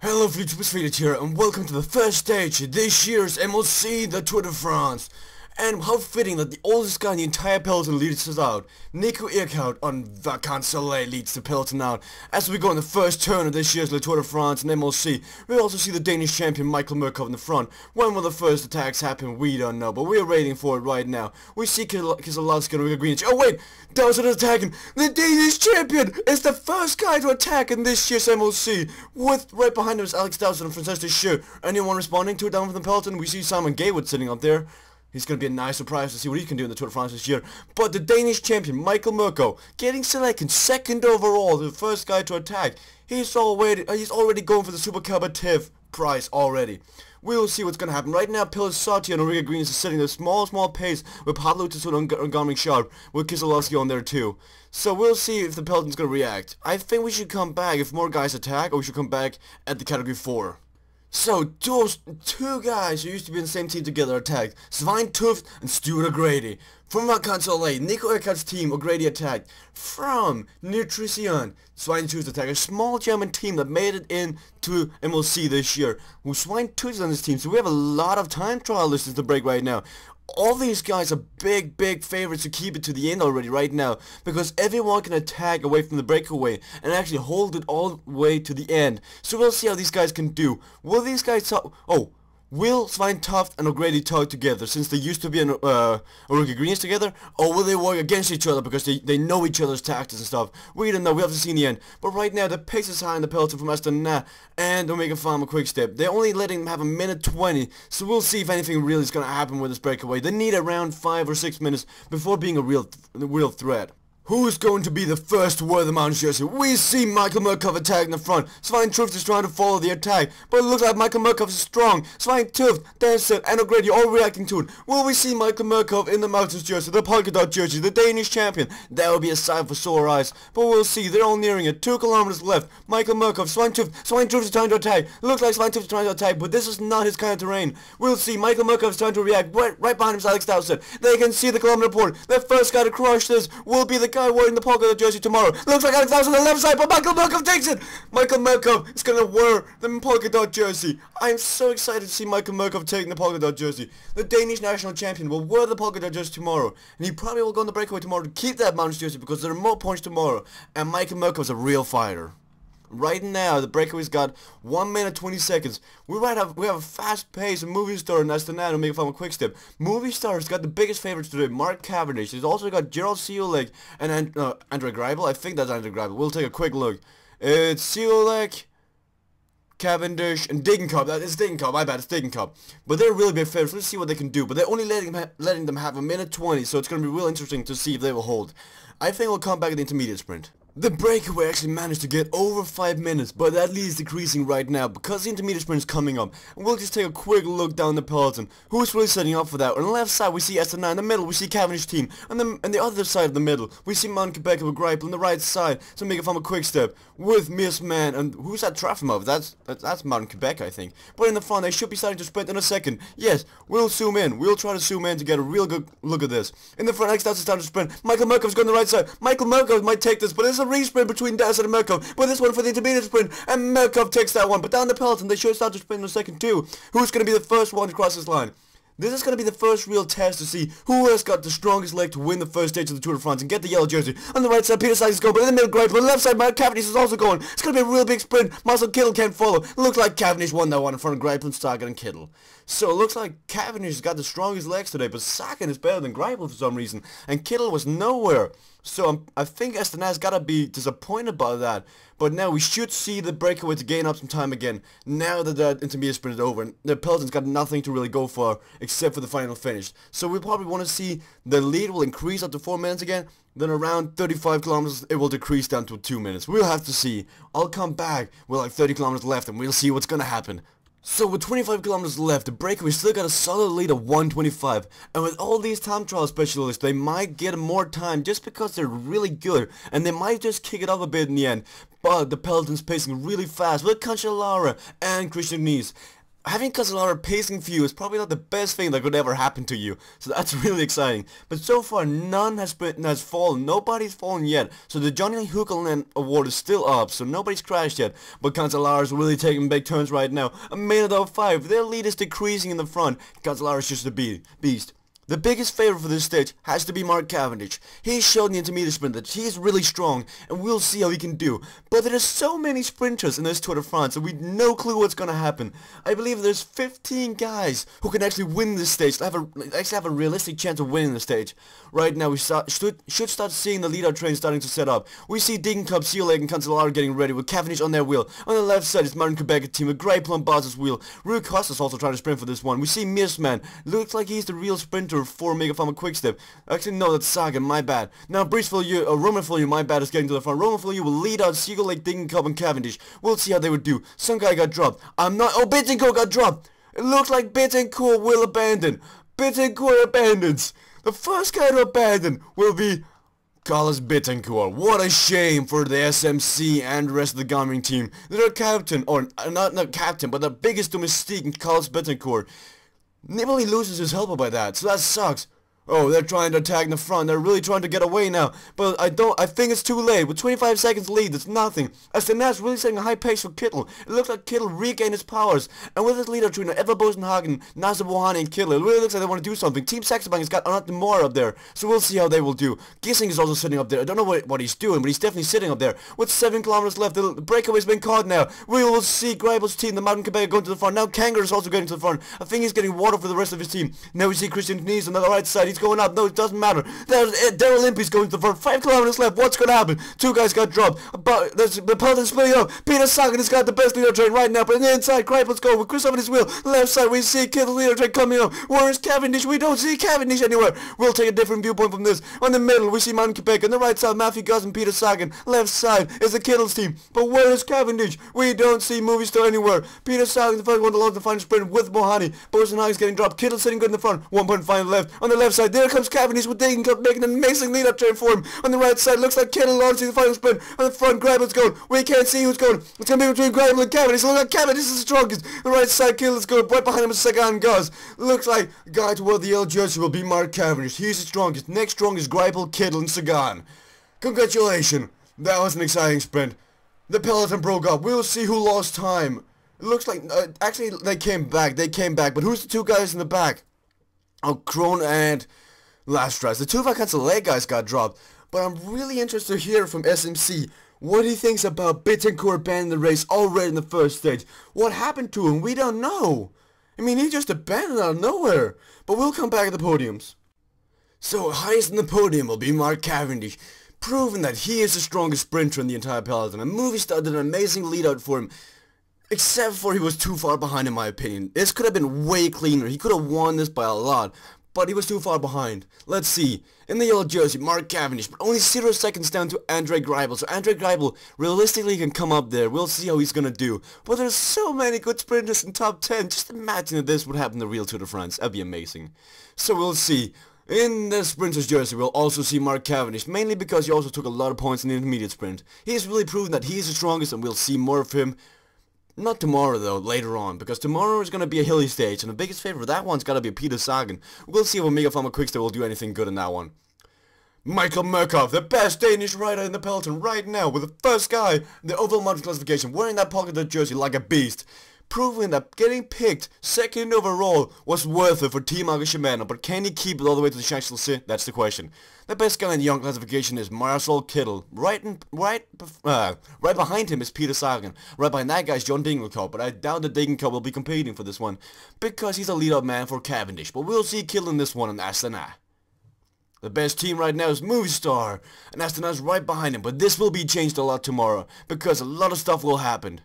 Hello Fiascotje here and welcome to the first stage of this year's MLC, the Tour de France. And how fitting that the oldest guy in the entire peloton leads us out. Nico Eekhout on Vacansoleil leads the peloton out. As we go in the first turn of this year's Le Tour de France and MLC, we also see the Danish champion Michael Mørkøv in the front. When will the first attacks happen? We don't know, but we're waiting for it right now. We see Keselowski and Orica Greenedge. Oh wait, that was an attacking. The Danish champion is the first guy to attack in this year's MLC. With right behind him is Alex Dowsett and Francesco Schur. Anyone responding to it down from the peloton? We see Simon Gaywood sitting up there. He's going to be a nice surprise to see what he can do in the Tour de France this year. But the Danish champion, Michael Mørkøv, getting selected second overall, the first guy to attack. He's already going for the Super Competitive prize already. We will see what's going to happen. Right now, Fiascotje and Orica Greenedge is sitting at a small pace with Pablo Tessuto and Garmin Sharp, with Keselowski on there too. So we'll see if the peloton's going to react. I think we should come back if more guys attack, or we should come back at the category 4. So, those two guys who used to be in the same team together attacked. Svein Tuft and Stuart O'Grady. From Vacansoleil, Nico Eekhout's team, O'Grady attacked. From Nutrixxion, Svein Tuft attacked. A small German team that made it into MLC this year. Svein Tuft is on this team, so we have a lot of time trial listeners to break right now. All these guys are big favorites to keep it to the end already right now, because everyone can attack away from the breakaway and actually hold it all the way to the end. So we'll see how these guys can do. Will these guys talk? Will Svein Tuft and O'Grady talk together since they used to be in Orica Greenedge together? Or will they work against each other because they know each other's tactics and stuff? We don't know, we have to see in the end. But right now the pace is high in the peloton from Astana and Omega Pharma Quickstep. They're only letting them have a minute 20, so we'll see if anything really is going to happen with this breakaway. They need around 5 or 6 minutes before being a real threat. Who's going to be the first to wear the mountain jersey? We see Michael Mørkøv attack in the front. Svein Tuft is trying to follow the attack, but it looks like Michael Mørkøv is strong. Svein Tuft, Dowsett, and O'Grady all reacting to it. Will we see Michael Mørkøv in the mountain jersey, the polka dot jersey, the Danish champion? That would be a sight for sore eyes. But we'll see. They're all nearing it. 2 kilometers left. Michael Mørkøv, Svein Tuft is trying to attack. It looks like Svein Tuft is trying to attack, but this is not his kind of terrain. We'll see. Michael Mørkøv is trying to react. Right behind him is Alex Dowsett. They can see the kilometer report. The first guy to crush this will be the guy wearing the polka dot jersey tomorrow. Looks like Alex Dowsett on the left side, but Michael Mørkøv takes it! Michael Mørkøv is gonna wear the polka dot jersey. I'm so excited to see Michael Mørkøv taking the polka dot jersey. The Danish national champion will wear the polka dot jersey tomorrow, and he probably will go on the breakaway tomorrow to keep that mountain jersey because there are more points tomorrow, and Michael Mørkøv is a real fighter. Right now, the breakaway's got 1 minute 20 seconds. We have a fast pace of Movistar and Astana to make a final quickstep. Movistar's got the biggest favorites today, Mark Cavendish. He's also got Gerald Ciolek and Andre Greipel. I think that's Andre Greipel. We'll take a quick look. It's Ciolek, Cavendish, and Tinkoff. It's Tinkoff. My bad, it's Tinkoff. But they're really big favorites. Let's see what they can do. But they're only letting them have a minute 20, so it's going to be real interesting to see if they will hold. I think we'll come back at the intermediate sprint. The breakaway actually managed to get over 5 minutes, but that lead is decreasing right now because the intermediate sprint is coming up. And we'll just take a quick look down the peloton. Who's really setting up for that? On the left side we see Astana, in the middle we see Cavendish team, and the other side of the middle we see Qhubeka with Greipel. On the right side, so make a Pharma Quickstep with Miss Man, and who's that Trafimov? That's Qhubeka, I think. But in the front they should be starting to sprint in a second. Yes, we'll zoom in. We'll try to zoom in to get a real good look at this. In the front, Alex Dowsett is starting to sprint. Michael Mørkøv's going on the right side. Michael Mørkøv might take this, but it's a re-sprint between Dowsett and Mørkøv. But this one for the intermediate sprint, and Mørkøv takes that one. But down the peloton, they should start to sprint in a second too. Who's going to be the first one to cross this line? This is going to be the first real test to see who has got the strongest leg to win the first stage of the Tour de France and get the yellow jersey. On the right side, Peter Sagan is going, but in the middle, Greipel. On the left side, Mark Cavendish is also going. It's going to be a real big sprint. Marcel Kittel can't follow. It looks like Cavendish won that one in front of Greipel and Sagan and Kittel. So it looks like Cavendish has got the strongest legs today, but Sagan is better than Greipel for some reason, and Kittel was nowhere. So I think Astana's got to be disappointed by that. But now we should see the breakaway to gain up some time again, now that the intermediate sprint is over. And the peloton's got nothing to really go for except for the final finish. So we probably want to see the lead will increase up to 4 minutes again. Then around 35 kilometers it will decrease down to 2 minutes. We'll have to see. I'll come back with like 30 kilometers left and we'll see what's going to happen. So with 25 kilometers left, the breakaway still got a solid lead of 1:25, and with all these time trial specialists, they might get more time just because they're really good, and they might just kick it up a bit in the end. But the peloton's pacing really fast with Cancellara and Christian Nice. having Cancellara pacing for you is probably not the best thing that could ever happen to you, so that's really exciting. But so far, none has fallen, nobody's fallen yet, so the Johnny Hukelman award is still up, so nobody's crashed yet. But Cancellara's really taking big turns right now. A minute of 5, their lead is decreasing in the front. Cancellara's just a beast. The biggest favorite for this stage has to be Mark Cavendish. He showed in the intermediate sprint that he is really strong, and we'll see how he can do. But there are so many sprinters in this Tour de France, and we have no clue what's gonna happen. I believe there's 15 guys who can actually win this stage, actually have a realistic chance of winning the stage. Right now, we should start seeing the lead-out train starting to set up. We see Tinkoff, Sealeg, and Cancellara getting ready with Cavendish on their wheel. On the left side is Martin Qhubeka team with Grey Plum Boss's wheel. Rui Costa's also trying to sprint for this one. We see Mirsman. Looks like he's the real sprinter for Mega Pharma Quickstep. Actually, no, that's Sagan, my bad. Now, Roman Filiu, my bad, is getting to the front. Roman Filiu will lead out Sealeg, Tinkoff, and Cavendish. We'll see how they would do. Some guy got dropped. Oh, Bittencourt got dropped. It looks like Bittencourt will abandon. Bittencourt abandons. The first guy to abandon will be Carlos Bittencourt. What a shame for the SMC and the rest of the Garmin team. Their captain, or not captain, but the biggest domestique in Carlos Bittencourt. Nibali loses his helper by that, so that sucks. Oh, they're trying to attack in the front. They're really trying to get away now. But I think it's too late. With 25 seconds lead, it's nothing. Astana's really setting a high pace for Kittel. It looks like Kittel regained his powers. And with his leader between Edvard Bosenhagen, Nasser Bohani, and Kittel, it really looks like they want to do something. Team Saxobank has got Anat Moore up there, so we'll see how they will do. Gissing is also sitting up there. I don't know what he's doing, but he's definitely sitting up there. With 7 kilometers left, the breakaway's been caught now. We will see Greibel's team, the Mountain Qhubeka, going to the front. Now Kangar is also getting to the front. I think he's getting water for the rest of his team. Now we see Christian Knies on the right side. He's going up. No, it doesn't matter. There's Daryl Impey's going to the front. 5 kilometers left. What's going to happen? 2 guys got dropped. But the peloton's splitting up. Peter Sagan has got the best leader train right now. But on the inside, Greipel's going with Chris on his wheel. Left side, we see Kittle leader train coming up. Where is Cavendish? We don't see Cavendish anywhere. We'll take a different viewpoint from this. On the middle, we see Mountain Qhubeka. On the right side, Matthew Goss and Peter Sagan. Left side is the Kittle's team. But where is Cavendish? We don't see Movistar anywhere. Peter Sagan, the first one to launch the final sprint with Mohani. Bosenhagen's getting dropped. Kittle sitting good in the front. 1.5 left. On the left side, there comes Cavendish with Tinkoff making an amazing lead-up train for him. On the right side, looks like Kittle launching the final sprint. On the front, Greibel's going. We can't see who's going. It's going to be between Greibel and Cavendish. Looks like Cavendish is the strongest. The right side, Kittle's going. Right behind him is Sagan and Goss. Looks like the guy to wear the yellow jersey will be Mark Cavendish. He's the strongest. Next strongest, Greibel, Kittle, and Sagan. Congratulations. That was an exciting sprint. The peloton broke up. We'll see who lost time. It looks like, actually, they came back. But who's the 2 guys in the back? Oh, Krohn and Lastras. The 2 Vacancelay guys got dropped. But I'm really interested to hear from SMC what he thinks about Bittencourt abandoning the race already in the first stage. What happened to him? We don't know. I mean, he just abandoned out of nowhere. But we'll come back at the podiums. So, highest in the podium will be Mark Cavendish, proving that he is the strongest sprinter in the entire peloton. And Movistar did an amazing lead out for him, except for he was too far behind in my opinion. This could have been way cleaner. He could have won this by a lot, but he was too far behind. Let's see. In the yellow jersey, Mark Cavendish, but only 0 seconds down to Andre Greibel. So Andre Greibel realistically can come up there. We'll see how he's gonna do. But there's so many good sprinters in top 10. Just imagine if this would happen in the real Tour de France. That'd be amazing. So we'll see. In the sprinter's jersey, we'll also see Mark Cavendish, mainly because he also took a lot of points in the intermediate sprint. He's really proven that he's the strongest, and we'll see more of him. Not tomorrow though, later on, because tomorrow is going to be a hilly stage, and the biggest favourite for that one's got to be Peter Sagan. We'll see if Mega Pharma Quickstep will do anything good in that one. Michael Murkoff, the best Danish rider in the peloton right now, with the first guy in the overall mountain classification, wearing that pocketed jersey like a beast. Proving that getting picked second overall was worth it for Team Argos-Shimano, but can he keep it all the way to the Champs-Élysées? That's the question. The best guy in the young classification is Marcel Kittel. Right behind him is Peter Sagan. Right behind that guy is John Dingelkop, but I doubt that Dingelkop will be competing for this one, because he's a lead-up man for Cavendish, but we'll see Kittel in this one in Astana. The best team right now is Movistar, and Astana's right behind him, but this will be changed a lot tomorrow, because a lot of stuff will happen.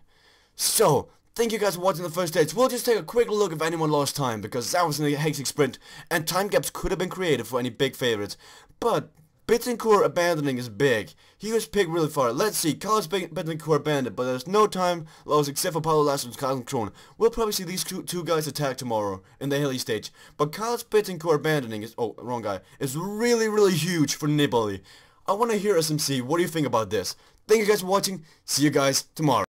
So, thank you guys for watching the first stage. We'll just take a quick look if anyone lost time, because that was a hectic sprint, and time gaps could have been created for any big favorites. But Bittencourt abandoning is big. He was picked really far. Let's see, Carlos Bittencourt abandoned, but there's no time lost except for Paulo Lasser and Carlos Krohn. We'll probably see these two guys attack tomorrow in the hilly stage. But Carlos Bittencourt abandoning is, oh, wrong guy, is really, really huge for Nibali. I want to hear SMC. What do you think about this? Thank you guys for watching. See you guys tomorrow.